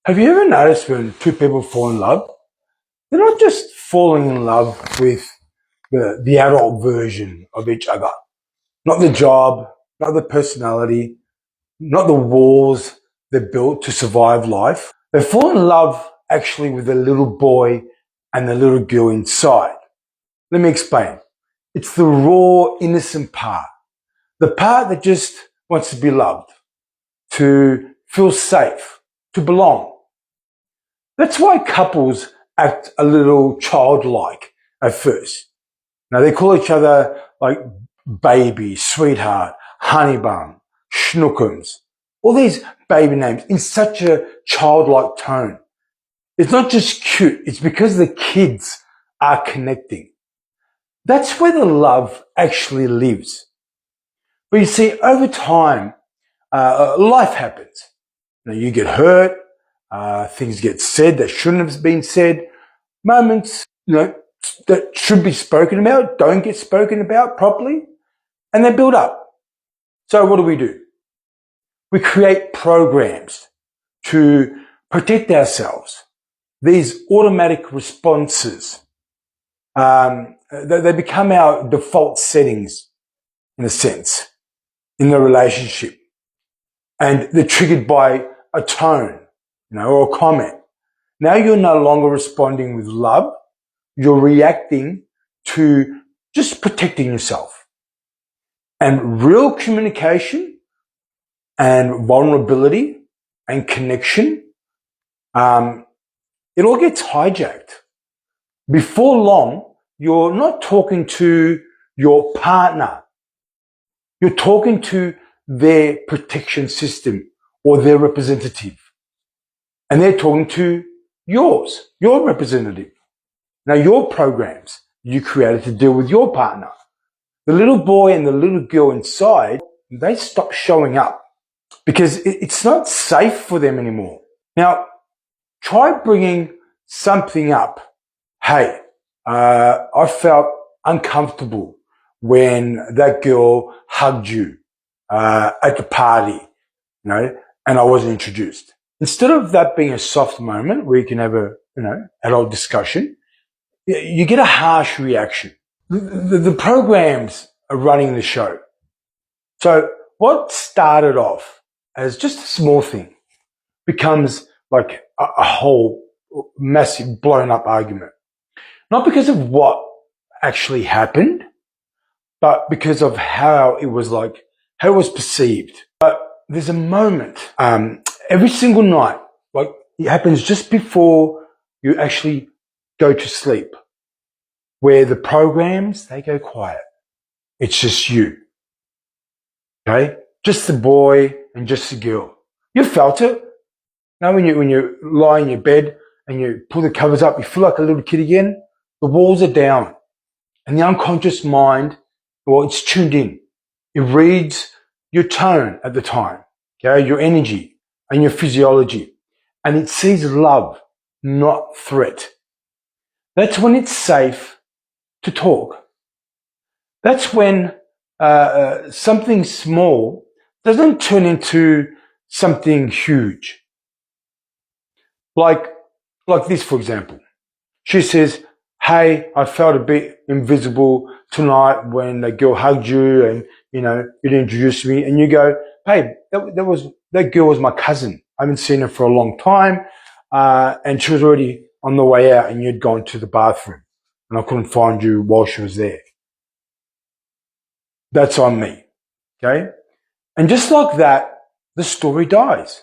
Have you ever noticed when two people fall in love, they're not just falling in love with the adult version of each other, not the job, not the personality, not the walls they built to survive life. They fall in love actually with the little boy and the little girl inside. Let me explain. It's the raw, innocent part, the part that just wants to be loved, to feel safe, to belong. That's why couples act a little childlike at first. Now they call each other like baby, sweetheart, honey bun, schnookums, all these baby names in such a childlike tone. It's not just cute, it's because the kids are connecting. That's where the love actually lives. But you see, over time, life happens. You get hurt, things get said that shouldn't have been said, moments, that should be spoken about don't get spoken about properly, and they build up. So what do? We create programs to protect ourselves. These automatic responses, they become our default settings, in a sense, in the relationship. And they're triggered by a tone, or a comment. Now you're no longer responding with love. You're reacting to just protecting yourself. And real communication and vulnerability and connection, it all gets hijacked. Before long, you're not talking to your partner. You're talking to their protection system or their representative. And they're talking to yours, your representative. Now, your programs you created to deal with your partner. The little boy and the little girl inside, they stop showing up because it's not safe for them anymore. Now, try bringing something up. Hey, I felt uncomfortable when that girl hugged you at the party, and I wasn't introduced. Instead of that being a soft moment where you can have a, adult discussion, you get a harsh reaction. The programs are running the show. So what started off as just a small thing becomes like a whole massive blown up argument. Not because of what actually happened, but because of how it was perceived. But there's a moment, every single night, like it happens just before you actually go to sleep, where the programs, they go quiet. It's just you. Okay? Just the boy and just the girl. You felt it. Now when you lie in your bed and you pull the covers up, you feel like a little kid again. The walls are down. And the unconscious mind, it's tuned in. It reads your tone at the time, okay, your energy and your physiology. And it sees love, not threat. That's when it's safe to talk. That's when something small doesn't turn into something huge. Like this, for example. She says, hey, I felt a bit invisible tonight when the girl hugged you and, you introduced me. And you go, hey, that girl was my cousin. I haven't seen her for a long time. And she was already on the way out and you'd gone to the bathroom and I couldn't find you while she was there. That's on me. Okay. And just like that, the story dies.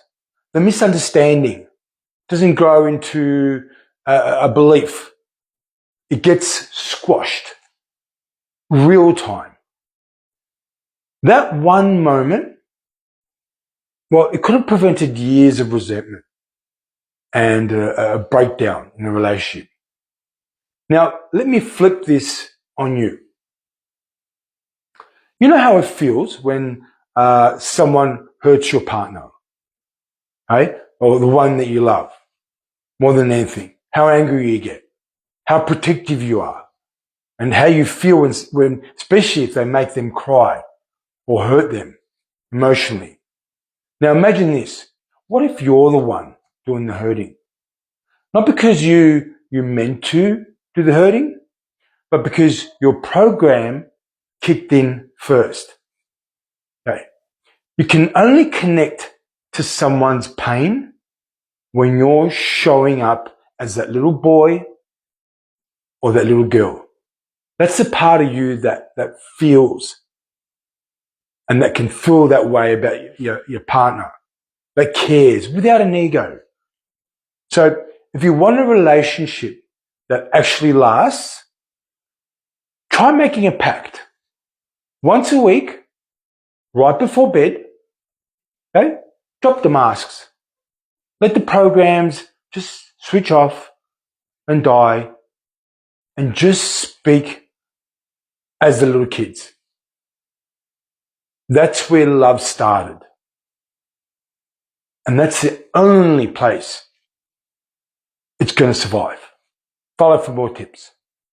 The misunderstanding doesn't grow into a belief. It gets squashed. Real time. That one moment, it could have prevented years of resentment and a breakdown in a relationship. Now, let me flip this on you. You know how it feels when someone hurts your partner, right? Or the one that you love more than anything. How angry you get, how protective you are, and how you feel when especially if they make them cry or hurt them emotionally. Now imagine this. What if you're the one doing the hurting. Not because you're meant to do the hurting, but because your program kicked in first. Okay. You can only connect to someone's pain when you're showing up as that little boy or that little girl. That's the part of you that feels and that can feel that way about your partner, that cares without an ego. So if you want a relationship that actually lasts, try making a pact. Once a week, right before bed, okay? Drop the masks. Let the programs just switch off and die and just speak as the little kids. That's where love started. And that's the only place it's going to survive. Follow for more tips.